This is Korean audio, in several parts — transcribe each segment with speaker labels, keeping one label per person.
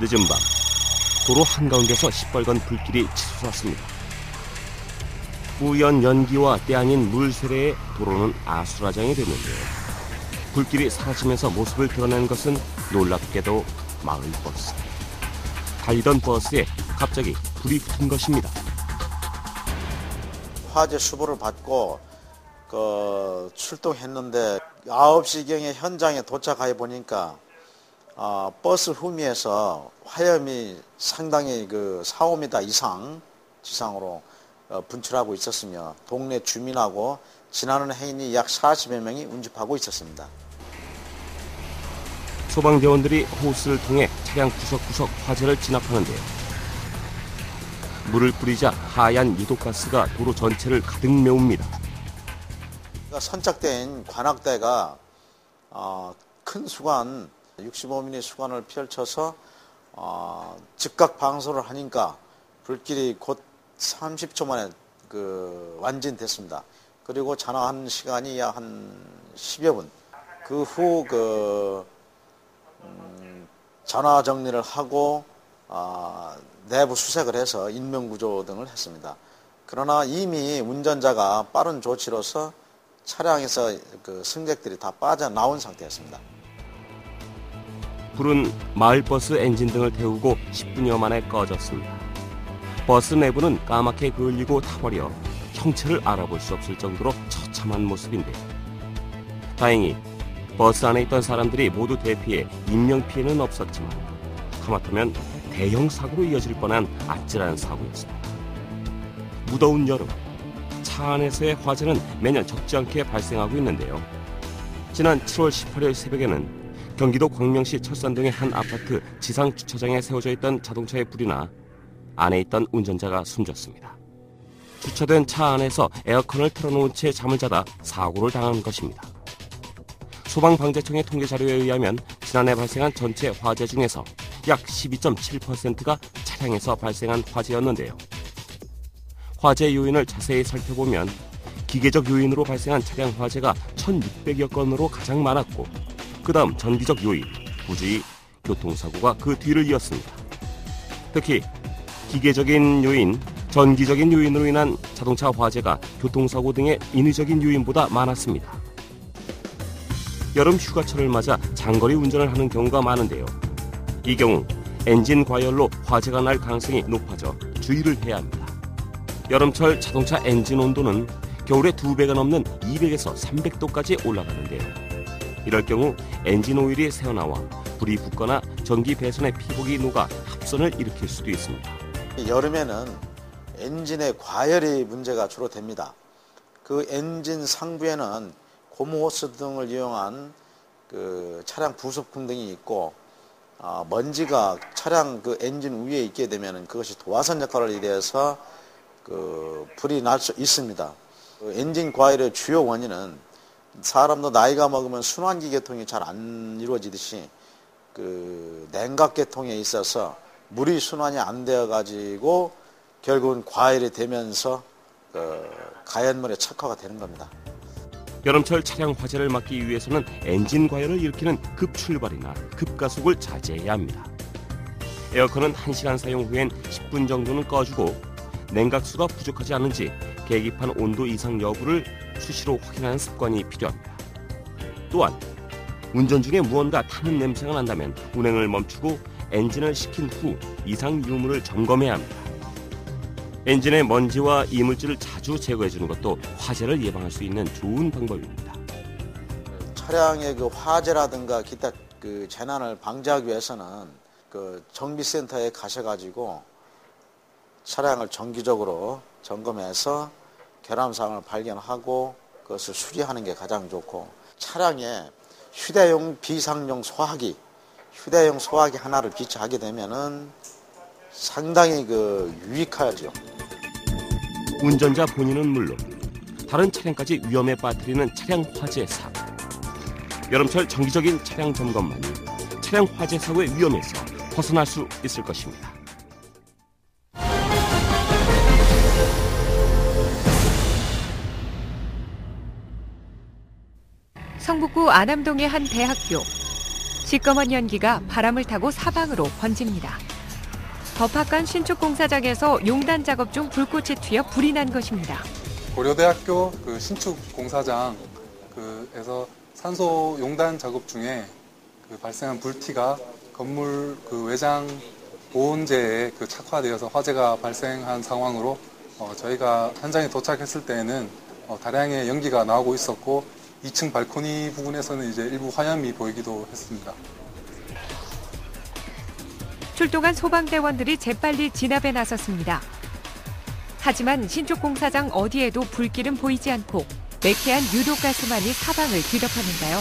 Speaker 1: 늦은 밤 도로 한가운데서 시뻘건 불길이 치솟았습니다. 뿌연 연기와 때 아닌 물 세례에 도로는 아수라장이 됐는데요. 불길이 사라지면서 모습을 드러낸 것은 놀랍게도 마을 버스. 달리던 버스에 갑자기 불이 붙은 것입니다.
Speaker 2: 화재 수보를 받고 출동했는데 9시경에 현장에 도착해 보니까 버스 후미에서 화염이 상당히 4~5m 이상 지상으로 분출하고 있었으며 동네 주민하고 지나는 행인이 약 40여 명이 운집하고 있었습니다.
Speaker 1: 소방대원들이 호스를 통해 차량 구석구석 화재를 진압하는데요. 물을 뿌리자 하얀 유독가스가 도로 전체를 가득 메웁니다.
Speaker 2: 선착된 관악대가 큰 수관, 65mm 수관을 펼쳐서 즉각 방소를 하니까 불길이 곧 30초 만에 완진됐습니다. 그리고 잔화한 시간이 약 한 10여 분. 그 후 잔화 정리를 하고 내부 수색을 해서 인명구조 등을 했습니다. 그러나 이미 운전자가 빠른 조치로서 차량에서 승객들이 다 빠져나온 상태였습니다.
Speaker 1: 불은 마을버스 엔진 등을 태우고 10분여 만에 꺼졌습니다. 버스 내부는 까맣게 그을리고 타버려 형체를 알아볼 수 없을 정도로 처참한 모습인데요. 다행히 버스 안에 있던 사람들이 모두 대피해 인명피해는 없었지만 하마터면 대형 사고로 이어질 뻔한 아찔한 사고였습니다. 무더운 여름, 차 안에서의 화재는 매년 적지 않게 발생하고 있는데요. 지난 7월 18일 새벽에는 경기도 광명시 철산동의 한 아파트 지상 주차장에 세워져 있던 자동차에 불이 나 안에 있던 운전자가 숨졌습니다. 주차된 차 안에서 에어컨을 틀어놓은 채 잠을 자다 사고를 당한 것입니다. 소방방재청의 통계 자료에 의하면 지난해 발생한 전체 화재 중에서 약 12.7%가 차량에서 발생한 화재였는데요. 화재 요인을 자세히 살펴보면 기계적 요인으로 발생한 차량 화재가 1,600여 건으로 가장 많았고 그 다음 전기적 요인, 부주의, 교통사고가 그 뒤를 이었습니다. 특히 기계적인 요인, 전기적인 요인으로 인한 자동차 화재가 교통사고 등의 인위적인 요인보다 많았습니다. 여름 휴가철을 맞아 장거리 운전을 하는 경우가 많은데요. 이 경우 엔진 과열로 화재가 날 가능성이 높아져 주의를 해야 합니다. 여름철 자동차 엔진 온도는 겨울에 2배가 넘는 200에서 300도까지 올라가는데요. 이럴 경우 엔진 오일이 새어나와 불이 붙거나 전기 배선의 피복이 녹아 합선을 일으킬 수도 있습니다.
Speaker 2: 여름에는 엔진의 과열이 문제가 주로 됩니다. 그 엔진 상부에는 고무호스 등을 이용한 차량 부속품 등이 있고 먼지가 차량 엔진 위에 있게 되면 그것이 도화선 역할을 이루어서 불이 날 수 있습니다. 엔진 과열의 주요 원인은 사람도 나이가 먹으면 순환기 계통이 잘 안 이루어지듯이 냉각 계통에 있어서 물이 순환이 안 되어 가지고 결국은 과열이 되면서 가연물의 척화가 되는 겁니다.
Speaker 1: 여름철 차량 화재를 막기 위해서는 엔진 과열을 일으키는 급출발이나 급가속을 자제해야 합니다. 에어컨은 1시간 사용 후엔 10분 정도는 꺼주고 냉각수가 부족하지 않은지 계기판 온도 이상 여부를 수시로 확인하는 습관이 필요합니다. 또한 운전 중에 무언가 타는 냄새가 난다면 운행을 멈추고 엔진을 식힌 후 이상 유무를 점검해야 합니다. 엔진의 먼지와 이물질을 자주 제거해주는 것도 화재를 예방할 수 있는 좋은 방법입니다.
Speaker 2: 차량의 화재라든가 기타 재난을 방지하기 위해서는 정비센터에 가셔가지고 차량을 정기적으로 점검해서 결함사항을 발견하고 그것을 수리하는 게 가장 좋고, 차량에 휴대용 비상용 소화기 하나를 비치하게 되면은 상당히 유익하죠.
Speaker 1: 운전자 본인은 물론 다른 차량까지 위험에 빠뜨리는 차량 화재 사고. 여름철 정기적인 차량 점검만이 차량 화재 사고의 위험에서 벗어날 수 있을 것입니다.
Speaker 3: 성북구 안암동의 한 대학교. 시꺼먼 연기가 바람을 타고 사방으로 번집니다. 법학관 신축 공사장에서 용단 작업 중 불꽃이 튀어 불이 난 것입니다.
Speaker 4: 고려대학교 신축 공사장에서 산소 용단 작업 중에 발생한 불티가 건물 외장 보온재에 착화되어서 화재가 발생한 상황으로 저희가 현장에 도착했을 때에는 다량의 연기가 나오고 있었고 2층 발코니 부분에서는 이제 일부 화염이 보이기도 했습니다.
Speaker 3: 출동한 소방대원들이 재빨리 진압에 나섰습니다. 하지만 신축공사장 어디에도 불길은 보이지 않고 매캐한 유독가스만이 사방을 뒤덮었는데요.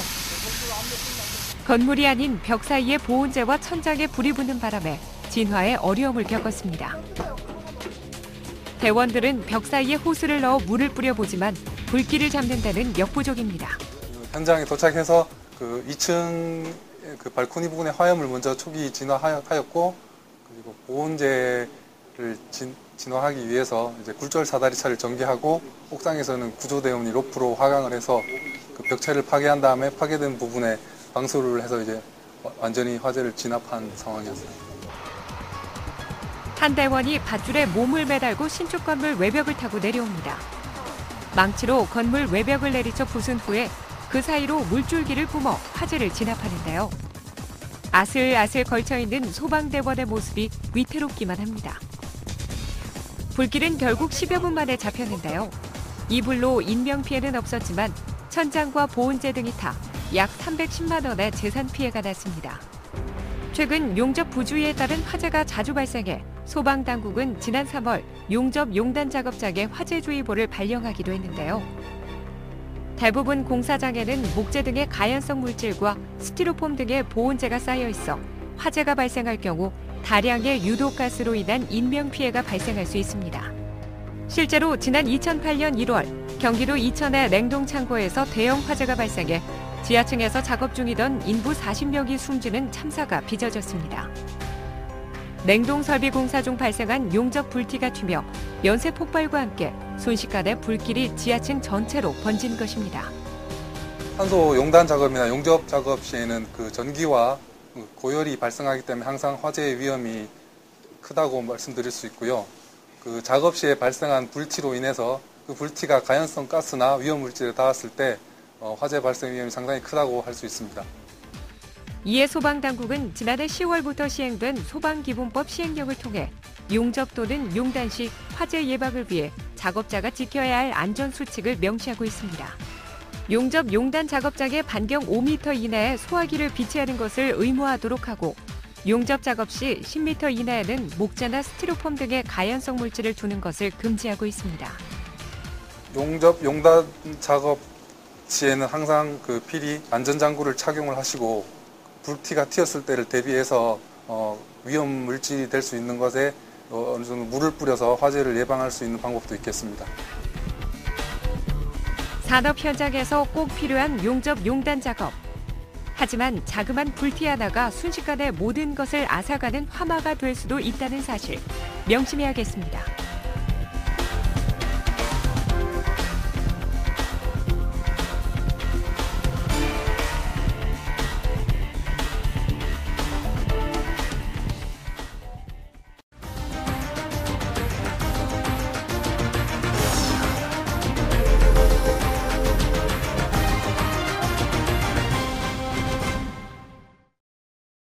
Speaker 3: 건물이 아닌 벽 사이에 보온재와 천장에 불이 붙는 바람에 진화에 어려움을 겪었습니다. 대원들은 벽 사이에 호스를 넣어 물을 뿌려보지만 불길을 잡는 데는 역부족입니다.
Speaker 4: 현장에 도착해서 2층 발코니 부분의 화염을 먼저 초기 진화하였고, 그리고 보온재를 진화하기 위해서 이제 굴절 사다리차를 전개하고 옥상에서는 구조대원이 로프로 화강을 해서 벽체를 파괴한 다음에 파괴된 부분에 방수를 해서 이제 완전히 화재를 진압한 상황이었습니다.
Speaker 3: 한 대원이 밧줄에 몸을 매달고 신축 건물 외벽을 타고 내려옵니다. 망치로 건물 외벽을 내리쳐 부순 후에 그 사이로 물줄기를 뿜어 화재를 진압하는데요. 아슬아슬 걸쳐있는 소방대원의 모습이 위태롭기만 합니다. 불길은 결국 10여 분 만에 잡혔는데요. 이 불로 인명피해는 없었지만 천장과 보온재 등이 타 약 310만 원의 재산 피해가 났습니다. 최근 용접 부주의에 따른 화재가 자주 발생해 소방당국은 지난 3월 용접 용단 작업장에 화재주의보를 발령하기도 했는데요. 대부분 공사장에는 목재 등의 가연성 물질과 스티로폼 등의 보온재가 쌓여 있어 화재가 발생할 경우 다량의 유독가스로 인한 인명피해가 발생할 수 있습니다. 실제로 지난 2008년 1월 경기도 이천의 냉동창고에서 대형 화재가 발생해 지하층에서 작업 중이던 인부 40명이 숨지는 참사가 빚어졌습니다. 냉동설비 공사 중 발생한 용접 불티가 튀며 연쇄 폭발과 함께 순식간에 불길이 지하층 전체로 번진 것입니다.
Speaker 4: 산소 용단 작업이나 용접 작업 시에는 전기와 고열이 발생하기 때문에 항상 화재의 위험이 크다고 말씀드릴 수 있고요. 작업 시에 발생한 불티로 인해서 그 불티가 가연성 가스나 위험 물질에 닿았을 때 화재 발생 위험이 상당히 크다고 할 수 있습니다.
Speaker 3: 이에 소방당국은 지난해 10월부터 시행된 소방기본법 시행령을 통해 용접 또는 용단 시 화재 예방을 위해 작업자가 지켜야 할 안전수칙을 명시하고 있습니다. 용접 용단 작업장의 반경 5m 이내에 소화기를 비치하는 것을 의무화하도록 하고 용접 작업 시 10m 이내에는 목재나 스티로폼 등의 가연성 물질을 두는 것을 금지하고 있습니다.
Speaker 4: 용접 용단 작업 시에는 항상 필히 안전장구를 착용을 하시고 불티가 튀었을 때를 대비해서 위험 물질이 될 수 있는 것에 어느 정도 물을 뿌려서 화재를 예방할 수 있는 방법도 있겠습니다.
Speaker 3: 산업 현장에서 꼭 필요한 용접 용단 작업. 하지만 자그만 불티 하나가 순식간에 모든 것을 앗아가는 화마가 될 수도 있다는 사실 명심해야겠습니다.